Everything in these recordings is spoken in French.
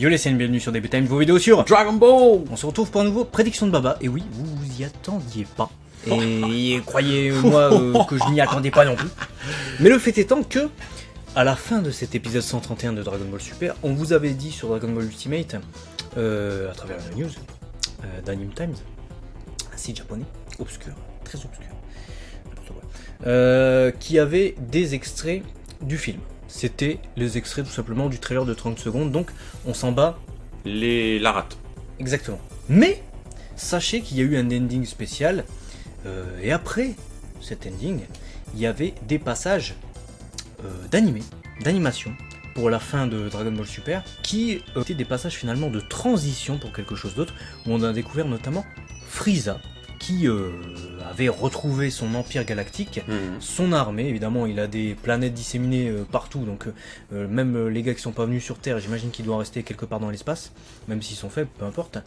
Yo les scènes, bienvenue sur Debut Time, vos vidéos sur Dragon Ball. On se retrouve pour un nouveau prédiction de Baba, et oui, vous vous y attendiez pas. Et croyez-moi que je n'y attendais pas non plus. Mais le fait étant que, à la fin de cet épisode 131 de Dragon Ball Super, on vous avait dit sur Dragon Ball Ultimate, à travers la news d'Anime Times, un site japonais, obscur, très obscur, qui avait des extraits du film. C'était les extraits tout simplement du trailer de 30 secondes, donc on s'en bat La rate. exactement. Mais sachez qu'il y a eu un ending spécial, et après cet ending, il y avait des passages d'animation pour la fin de Dragon Ball Super, qui étaient des passages finalement de transition pour quelque chose d'autre, où on a découvert notamment Frieza, qui avait retrouvé son empire galactique, son armée, évidemment il a des planètes disséminées partout, donc même les gars qui sont pas venus sur Terre, j'imagine qu'ils doivent rester quelque part dans l'espace, même s'ils sont faibles, peu importe.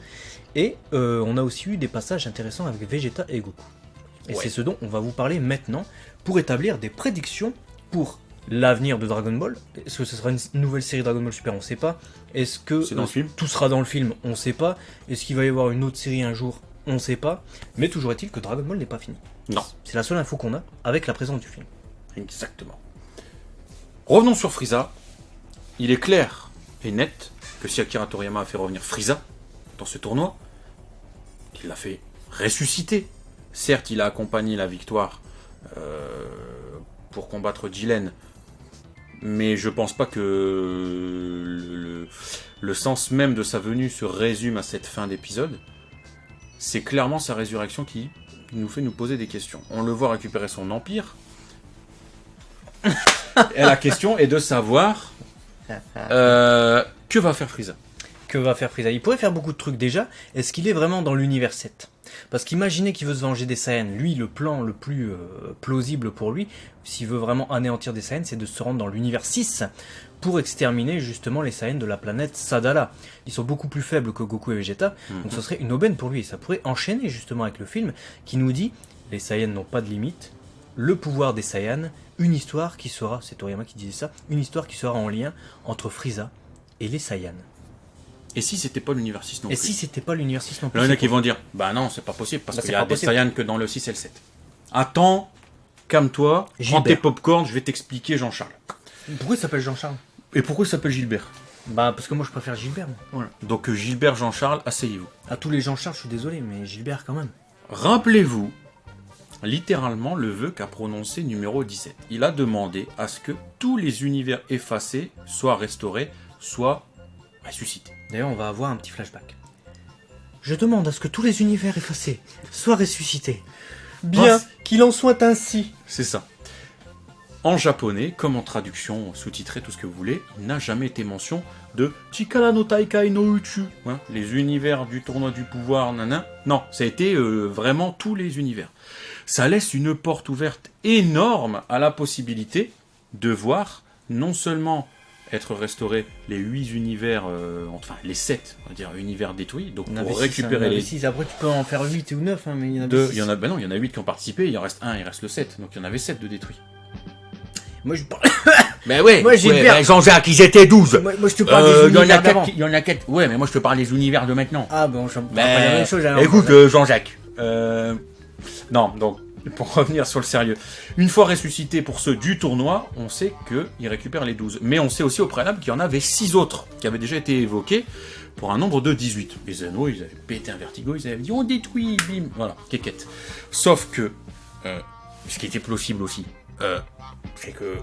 Et on a aussi eu des passages intéressants avec Vegeta et Goku. Et c'est ce dont on va vous parler maintenant, pour établir des prédictions pour l'avenir de Dragon Ball. Est-ce que ce sera une nouvelle série Dragon Ball Super? On sait pas. Est-ce que C'est dans le film tout sera dans le film? On sait pas. Est-ce qu'il va y avoir une autre série un jour? On sait pas. Mais toujours est-il que Dragon Ball n'est pas fini. Non. C'est la seule info qu'on a avec la présence du film. Exactement. Revenons sur Frieza. Il est clair et net que si Akira Toriyama a fait revenir Frieza dans ce tournoi, il l'a fait ressusciter. Certes, il a accompagné la victoire pour combattre Jiren, mais je pense pas que le sens même de sa venue se résume à cette fin d'épisode. C'est clairement sa résurrection qui nous fait nous poser des questions. On le voit récupérer son empire. Et la question est de savoir que va faire Frieza. Que va faire Frieza? Il pourrait faire beaucoup de trucs déjà. Est-ce qu'il est vraiment dans l'univers 7? Parce qu'imaginez qu'il veut se venger des Saiyans. Lui, le plan le plus plausible pour lui, s'il veut vraiment anéantir des Saiyans, c'est de se rendre dans l'univers 6 pour exterminer justement les Saiyans de la planète Sadala. Ils sont beaucoup plus faibles que Goku et Vegeta, donc ce serait une aubaine pour lui. Et ça pourrait enchaîner justement avec le film qui nous dit les Saiyans n'ont pas de limite, le pouvoir des Saiyans, une histoire qui sera, c'est Toriyama qui disait ça, une histoire qui sera en lien entre Frieza et les Saiyans. Et si c'était pas l'univers 6 non plus? Et si c'était pas l'univers 6 non plus? Il y en a qui vont dire, bah non, c'est pas possible, parce Bah, qu'il c'est y a pas des possible. Saiyans que dans le 6 et le 7. Attends, calme-toi, prends Gilbert. tes popcorn, je vais t'expliquer Jean-Charles. Pourquoi il s'appelle Jean-Charles? Et pourquoi il s'appelle Gilbert? Bah parce que moi je préfère Gilbert. Moi. Voilà. Donc Gilbert, Jean-Charles, asseyez-vous. À tous les Jean-Charles, je suis désolé, mais Gilbert quand même. Rappelez-vous, littéralement, le vœu qu'a prononcé numéro 17. Il a demandé à ce que tous les univers effacés soient restaurés, soient ressuscités. D'ailleurs, on va avoir un petit flashback. Je demande à ce que tous les univers effacés soient ressuscités. Bien qu'il en soit ainsi. C'est ça. En japonais, comme en traduction, sous-titré, tout ce que vous voulez, il n'a jamais été mention de Chikara no Taikai no Uchu, hein, les univers du tournoi du pouvoir, nanan. Non, ça a été vraiment tous les univers. Ça laisse une porte ouverte énorme à la possibilité de voir non seulement être restaurés les 8 univers, enfin les 7, on va dire, univers détruits, donc pour récupérer les 6. Après, tu peux en faire 8 ou 9, hein, mais il y en a deux. 6. Il y en a, ben non, il y en a 8 qui ont participé, il en reste 1, il reste le 7, donc il y en avait 7 de détruits. Moi, je parle... Ben ouais, Moi, Gilbert. Jean-Jacques, ils étaient 12. moi, je te parle des univers d'avant. Il y en a 4. Ouais, mais moi je te parle des univers de maintenant. Ah bon, je parle pas la même chose. alors. Écoute, Jean-Jacques. Non, donc, pour revenir sur le sérieux. Une fois ressuscité pour ceux du tournoi, on sait qu'ils récupèrent les 12. Mais on sait aussi au préalable qu'il y en avait 6 autres qui avaient déjà été évoqués pour un nombre de 18. Les anneaux, ils avaient pété un vertigo, ils avaient dit on détruit, bim. Voilà, kékette. Sauf que, ce qui était possible aussi, c'est que,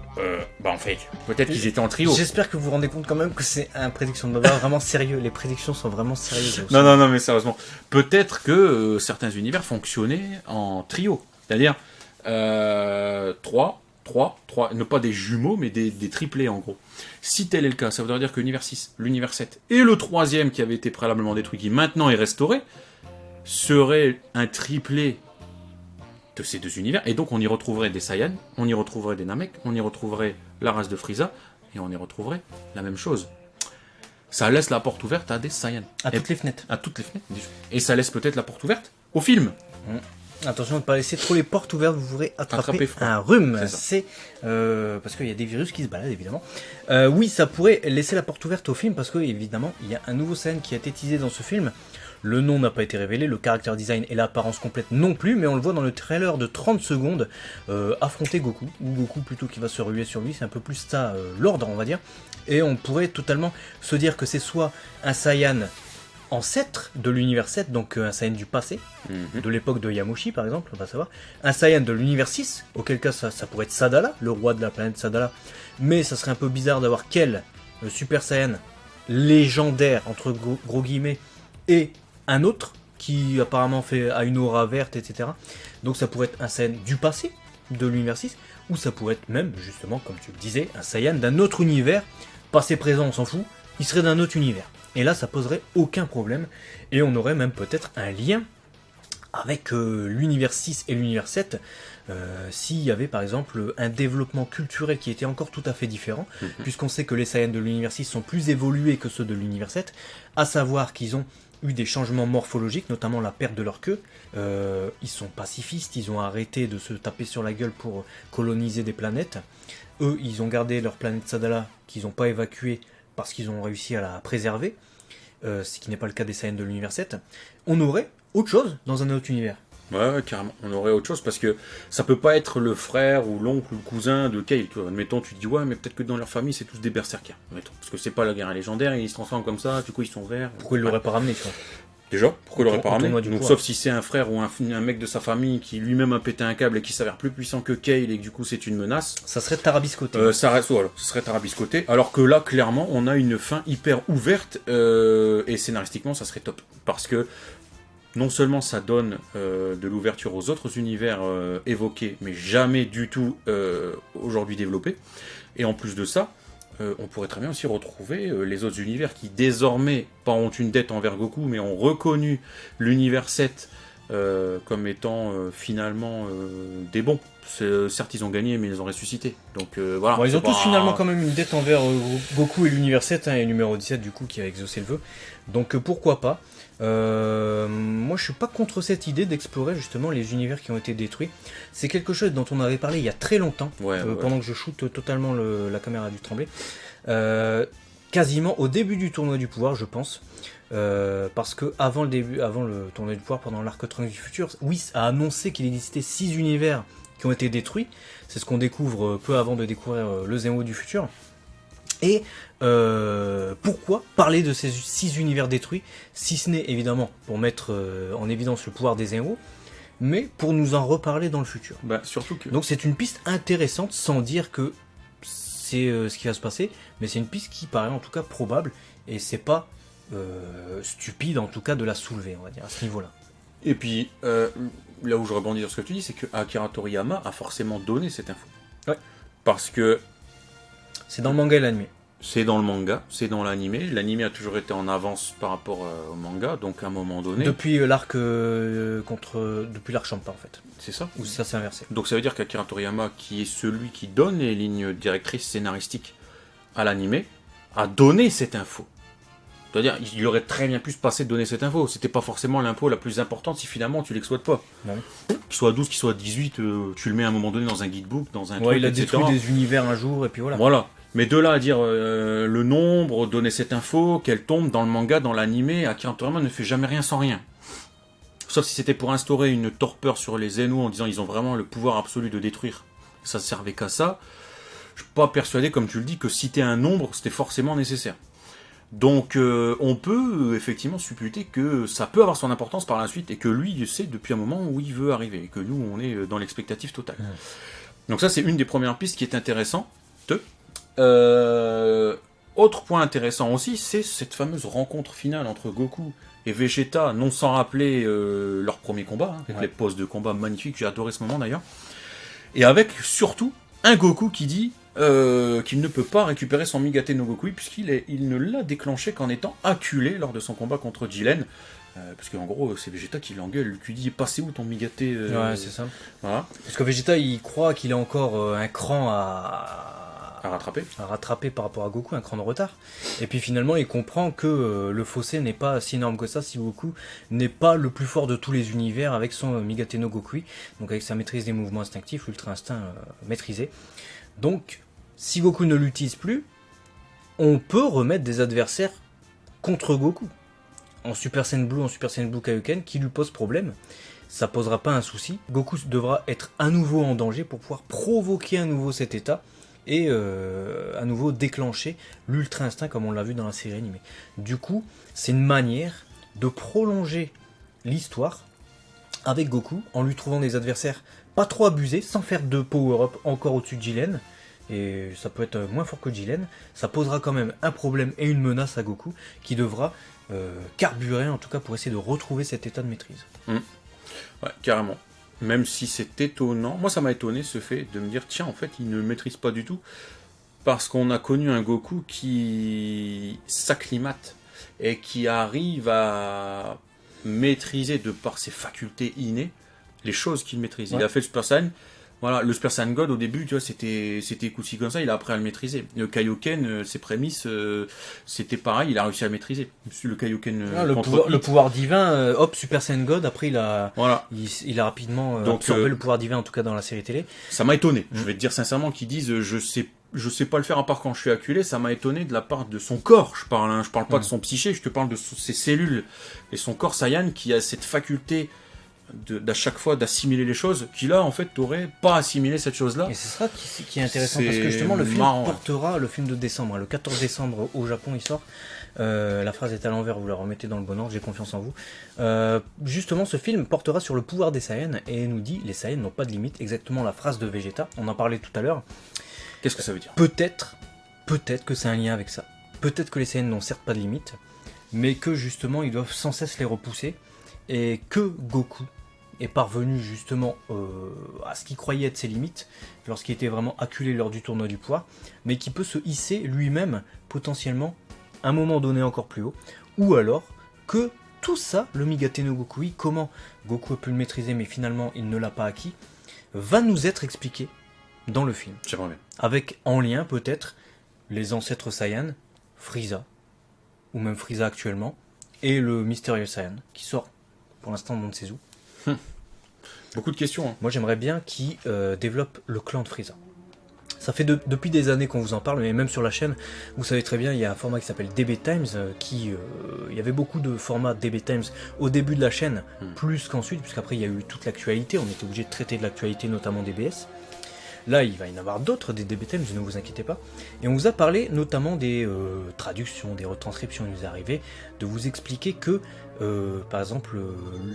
en fait, peut-être qu'ils étaient en trio. J'espère que vous vous rendez compte quand même que c'est un prédiction de Baba vraiment sérieux. Les prédictions sont vraiment sérieuses. Non, mais sérieusement. Peut-être que certains univers fonctionnaient en trio. C'est-à-dire 3, ne pas des jumeaux, mais des triplés en gros. Si tel est le cas, ça voudrait dire que l'univers 6, l'univers 7 et le troisième qui avait été préalablement détruit, qui maintenant est restauré, serait un triplé de ces deux univers. Et donc on y retrouverait des Saiyans, on y retrouverait des Namek, on y retrouverait la race de Frieza, et on y retrouverait la même chose. Ça laisse la porte ouverte à des Saiyans. À toutes les fenêtres. À toutes les fenêtres. Et ça laisse peut-être la porte ouverte au film. Attention de ne pas laisser trop les portes ouvertes, vous pourrez attraper froid. un rhume. C'est ça. C'est parce qu'il y a des virus qui se baladent évidemment. Oui, ça pourrait laisser la porte ouverte au film parce que évidemment il y a un nouveau Saiyan qui a été teasé dans ce film. Le nom n'a pas été révélé, le character design et l'apparence complète non plus, mais on le voit dans le trailer de 30 secondes affronter Goku, ou Goku plutôt qui va se ruer sur lui, c'est un peu plus ça l'ordre on va dire. Et on pourrait totalement se dire que c'est soit un Saiyan ancêtre de l'univers 7, donc un Saiyan du passé, de l'époque de Yamushi par exemple, on va savoir, un Saiyan de l'univers 6, auquel cas ça pourrait être Sadala, le roi de la planète Sadala, mais ça serait un peu bizarre d'avoir quel Super Saiyan légendaire, entre gros guillemets, et un autre qui apparemment a une aura verte, etc. Donc ça pourrait être un Saiyan du passé, de l'univers 6, ou ça pourrait être même, justement, comme tu le disais, un Saiyan d'un autre univers, passé présent on s'en fout, il serait d'un autre univers. Et là, ça poserait aucun problème. Et on aurait même peut-être un lien avec l'univers 6 et l'univers 7, s'il y avait par exemple un développement culturel qui était encore tout à fait différent, puisqu'on sait que les Saiyans de l'univers 6 sont plus évolués que ceux de l'univers 7, à savoir qu'ils ont eu des changements morphologiques, notamment la perte de leur queue. Ils sont pacifistes, ils ont arrêté de se taper sur la gueule pour coloniser des planètes. Eux, ils ont gardé leur planète Sadala, qu'ils n'ont pas évacuée, parce qu'ils ont réussi à la préserver, ce qui n'est pas le cas des Saiyans de l'univers 7, on aurait autre chose dans un autre univers. Ouais, carrément, on aurait autre chose, parce que ça peut pas être le frère ou l'oncle ou le cousin de Kale. Admettons, tu te dis, ouais, mais peut-être que dans leur famille, c'est tous des berserkers. Admettons, parce que c'est pas la guerre légendaire, ils se transforment comme ça, du coup ils sont verts. Pourquoi ils l'auraient pas ramené, ça? Déjà, pourquoi il l'aurait pas ramené? Donc, coup, sauf si c'est un frère ou un mec de sa famille qui lui-même a pété un câble et qui s'avère plus puissant que Kale et que du coup c'est une menace. Ça serait tarabiscoté. Ça reste, voilà, ce serait tarabiscoté. Alors que là, clairement, on a une fin hyper ouverte et scénaristiquement, ça serait top. Parce que non seulement ça donne de l'ouverture aux autres univers évoqués, mais jamais du tout aujourd'hui développés. Et en plus de ça, on pourrait très bien aussi retrouver les autres univers qui désormais, pas ont une dette envers Goku, mais ont reconnu l'univers 7 comme étant finalement des bons. Certes, ils ont gagné, mais ils ont ressuscité. Donc voilà. Bon, ils ont tous finalement quand même une dette envers Goku et l'univers 7, et numéro 17 du coup qui a exaucé le vœu. Donc pourquoi pas. Moi je suis pas contre cette idée d'explorer justement les univers qui ont été détruits. C'est quelque chose dont on avait parlé il y a très longtemps, pendant que je shoote totalement la caméra du Tremblay. Quasiment au début du tournoi du pouvoir, je pense. Parce que avant le tournoi du pouvoir, pendant l'arc Trunks du futur, Whis a annoncé qu'il existait 6 univers qui ont été détruits. C'est ce qu'on découvre peu avant de découvrir le Zenwo du futur. Et pourquoi parler de ces 6 univers détruits, si ce n'est évidemment pour mettre en évidence le pouvoir des Zenwo, mais pour nous en reparler dans le futur. Bah, surtout que... Donc c'est une piste intéressante, sans dire que c'est ce qui va se passer, mais c'est une piste qui paraît en tout cas probable, et c'est pas stupide en tout cas de la soulever, on va dire, à ce niveau-là. Et puis, là où je rebondis sur ce que tu dis, c'est que Akira Toriyama a forcément donné cette info. Ouais. Parce que... C'est dans le manga et l'anime. C'est dans le manga, c'est dans l'anime. L'anime a toujours été en avance par rapport au manga, donc à un moment donné... Depuis l'arc depuis l'arc Champa en fait. C'est ça. Ou ça s'est inversé. Donc ça veut dire qu'Akira Toriyama, qui est celui qui donne les lignes directrices scénaristiques à l'anime, a donné cette info. C'est-à-dire, il aurait très bien pu se passer de donner cette info. C'était pas forcément l'info la plus importante si finalement tu l'exploites pas. Ouais. Qu'il soit 12, qu'il soit 18, tu le mets à un moment donné dans un guidebook, dans un truc, il a etc. détruit des univers un jour et puis voilà. Voilà. Mais de là à dire le nombre, donner cette info, qu'elle tombe dans le manga, dans l'anime, Akira Toriyama ne fait jamais rien sans rien. Sauf si c'était pour instaurer une torpeur sur les Zenwo en disant ils ont vraiment le pouvoir absolu de détruire. Ça ne servait qu'à ça. Je suis pas persuadé, comme tu le dis, que citer un nombre, c'était forcément nécessaire. Donc on peut effectivement supputer que ça peut avoir son importance par la suite et que lui il sait depuis un moment où il veut arriver et que nous on est dans l'expectative totale. Ouais. Donc ça c'est une des premières pistes qui est intéressante. Autre point intéressant aussi, c'est cette fameuse rencontre finale entre Goku et Vegeta, non sans rappeler leur premier combat, avec les poses de combat magnifiques, j'ai adoré ce moment d'ailleurs. Et avec surtout un Goku qui dit qu'il ne peut pas récupérer son Migate no Gokui puisqu'il ne l'a déclenché qu'en étant acculé lors de son combat contre Jiren. Parce qu'en gros, c'est Vegeta qui l'engueule, qui dit passez où ton Migate Ouais, c'est ça. Voilà. Parce que Vegeta, il croit qu'il a encore un cran à à rattraper par rapport à Goku, un cran de retard. Et puis finalement, il comprend que le fossé n'est pas si énorme que ça si Goku n'est pas le plus fort de tous les univers avec son Migate no Gokui, donc avec sa maîtrise des mouvements instinctifs, l'Ultra Instinct maîtrisé. Donc, si Goku ne l'utilise plus, on peut remettre des adversaires contre Goku. En Super Saiyan Blue Kaioken, qui lui pose problème. Ça posera pas un souci. Goku devra être à nouveau en danger pour pouvoir provoquer à nouveau cet état et à nouveau déclencher l'Ultra Instinct comme on l'a vu dans la série animée. Du coup, c'est une manière de prolonger l'histoire avec Goku en lui trouvant des adversaires pas trop abusés, sans faire de power-up encore au-dessus de Jiren. Et ça peut être moins fort que Jiren. Ça posera quand même un problème et une menace à Goku qui devra carburer en tout cas pour essayer de retrouver cet état de maîtrise. Ouais, carrément. Même si c'est étonnant, moi ça m'a étonné ce fait de me dire tiens en fait il ne maîtrise pas du tout parce qu'on a connu un Goku qui s'acclimate et qui arrive à maîtriser de par ses facultés innées les choses qu'il maîtrise. Ouais. Il a fait le Super Saiyan. Voilà, le Super Saiyan God au début, tu vois, c'était aussi comme ça, il a appris à le maîtriser. Le Kaioken, ses prémices, c'était pareil, il a réussi à le maîtriser. Le Kaioken. Le pouvoir divin, hop, Super Saiyan God, après il a rapidement absorbé le pouvoir divin, en tout cas dans la série télé. Ça m'a étonné, je vais te dire sincèrement, qu'ils disent je sais pas le faire à part quand je suis acculé, ça m'a étonné de la part de son corps, je parle pas de son psyché, je te parle de ses cellules et son corps Saiyan qui a cette faculté d'à chaque fois d'assimiler les choses, qui là en fait t'aurais pas assimilé cette chose-là. Et c'est ça qui est intéressant, parce que justement le film portera, le film de décembre, le 14 décembre au Japon il sort, la phrase est à l'envers, vous la remettez dans le bon ordre, j'ai confiance en vous. Justement ce film portera sur le pouvoir des Saiyans et nous dit les Saiyans n'ont pas de limite, exactement la phrase de Vegeta, on en parlait tout à l'heure. Qu'est-ce que ça veut dire ? Peut-être que c'est un lien avec ça. Peut-être que les Saiyans n'ont certes pas de limite, mais que justement ils doivent sans cesse les repousser, et que Goku est parvenu justement à ce qu'il croyait être ses limites, lorsqu'il était vraiment acculé lors du tournoi du pouvoir, mais qui peut se hisser lui-même potentiellement à un moment donné encore plus haut, ou alors que tout ça, le Migate no Gokui, comment Goku a pu le maîtriser mais finalement il ne l'a pas acquis, va nous être expliqué dans le film. J'aimerais bien. Avec en lien peut-être les ancêtres Saiyan, Frieza, ou même Frieza actuellement, et le mystérieux Saiyan, qui sort pour l'instant on ne sait où. Beaucoup de questions. Hein. Moi j'aimerais bien qu'il développe le clan de Frieza. Ça fait depuis des années qu'on vous en parle, mais même sur la chaîne, vous savez très bien, il y a un format qui s'appelle DB Times, il y avait beaucoup de formats DB Times au début de la chaîne, plus qu'ensuite, puisqu'après il y a eu toute l'actualité, on était obligé de traiter de l'actualité, notamment DBS. Là, il va y en avoir d'autres, des DB Times, ne vous inquiétez pas. Et on vous a parlé notamment des traductions, des retranscriptions, il nous est arrivé de vous expliquer que, par exemple,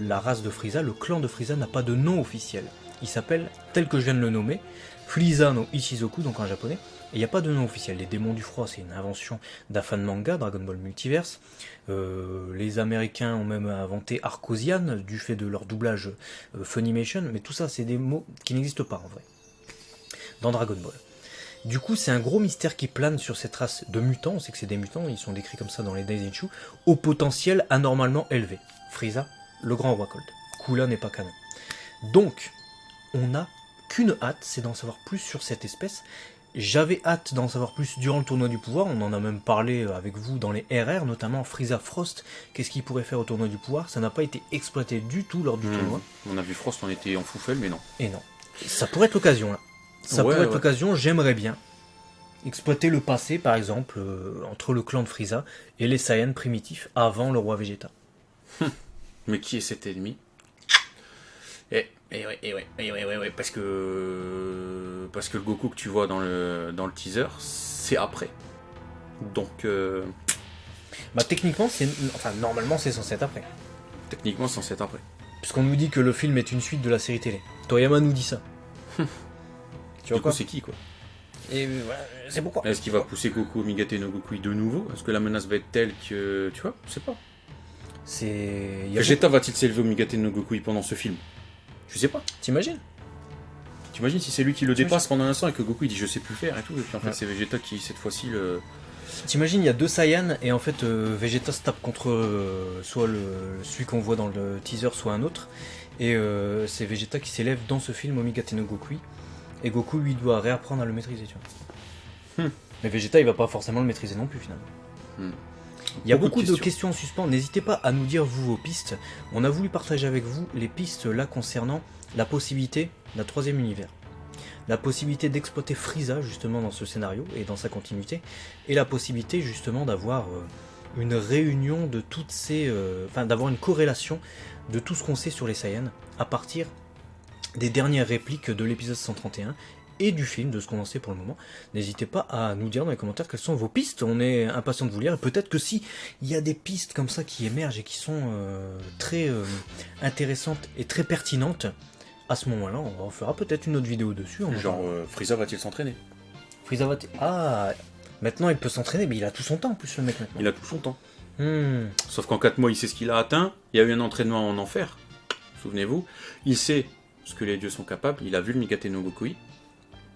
la race de Frieza, le clan de Frieza n'a pas de nom officiel. Il s'appelle, tel que je viens de le nommer, Frieza no Ichizoku, donc en japonais, et il n'y a pas de nom officiel. Les démons du froid, c'est une invention d'Afan Manga, Dragon Ball Multiverse. Les Américains ont même inventé Arcosian, du fait de leur doublage Funimation, mais tout ça, c'est des mots qui n'existent pas en vrai dans Dragon Ball. Du coup, c'est un gros mystère qui plane sur cette race de mutants. On sait que c'est des mutants, ils sont décrits comme ça dans les Daizenshuu, au potentiel anormalement élevé. Frieza, le grand roi Cold. Cooler n'est pas canon. Donc, on n'a qu'une hâte, c'est d'en savoir plus sur cette espèce. J'avais hâte d'en savoir plus durant le tournoi du pouvoir, on en a même parlé avec vous dans les RR, notamment Frieza Frost, qu'est-ce qu'il pourrait faire au tournoi du pouvoir, ça n'a pas été exploité du tout lors du tournoi. On a vu Frost, on était en foufelle, mais non. Et non. Ça pourrait être l'occasion là. Ça pourrait être l'occasion, j'aimerais bien exploiter le passé, par exemple, entre le clan de Frieza et les Saiyans primitifs avant le roi Vegeta. Mais qui est cet ennemi ? Ouais, parce que le Goku que tu vois dans le teaser, c'est après. Donc... Bah techniquement, normalement c'est censé être après. Techniquement, c'est censé être après. Puisqu'on nous dit que le film est une suite de la série télé. Toriyama nous dit ça. Tu vois quoi ? C'est qui, quoi ? Et c'est pourquoi. Est-ce qu'il va pousser Goku au Migate no Gokui de nouveau ? Est-ce que la menace va être telle que... Tu vois ? Je sais pas. Vegeta va-t-il s'élever au Migate no Gokui pendant ce film ? Je sais pas. T'imagines si c'est lui qui le dépasse pendant un instant et que Goku il dit je sais plus faire et tout, et puis en fait c'est Vegeta qui cette fois-ci le... T'imagines, il y a deux Saiyans et en fait Vegeta se tape contre soit celui qu'on voit dans le teaser, soit un autre, et c'est Vegeta qui s'élève dans ce film au Migate no Gokui, et Goku lui doit réapprendre à le maîtriser, tu Mais Vegeta, il va pas forcément le maîtriser non plus finalement. Hmm. Il y a beaucoup de questions en suspens. N'hésitez pas à nous dire vous vos pistes. On a voulu partager avec vous les pistes là concernant la possibilité d'un troisième univers. La possibilité d'exploiter Frieza justement dans ce scénario et dans sa continuité. Et la possibilité justement d'avoir une réunion de toutes ces... Enfin d'avoir une corrélation de tout ce qu'on sait sur les Saiyans à partir des dernières répliques de l'épisode 131 et du film, de ce qu'on en sait pour le moment. N'hésitez pas à nous dire dans les commentaires quelles sont vos pistes, on est impatient de vous lire, et peut-être que si il y a des pistes comme ça qui émergent et qui sont très intéressantes et très pertinentes, à ce moment-là, on fera peut-être une autre vidéo dessus. Genre, Frieza va-t-il s'entraîner? Frieza va... Ah, maintenant il peut s'entraîner, mais il a tout son temps en plus le mec maintenant. Il a tout son temps. Sauf qu'en 4 mois, il sait ce qu'il a atteint, il y a eu un entraînement en enfer, souvenez-vous, il sait ce que les dieux sont capables, il a vu le Migate no Gokui,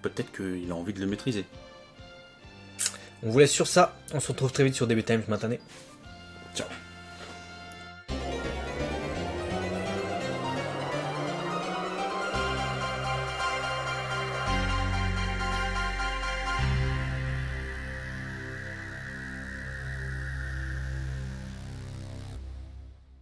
peut-être qu'il a envie de le maîtriser. On vous laisse sur ça, on se retrouve très vite sur DB Times Matané. Ciao.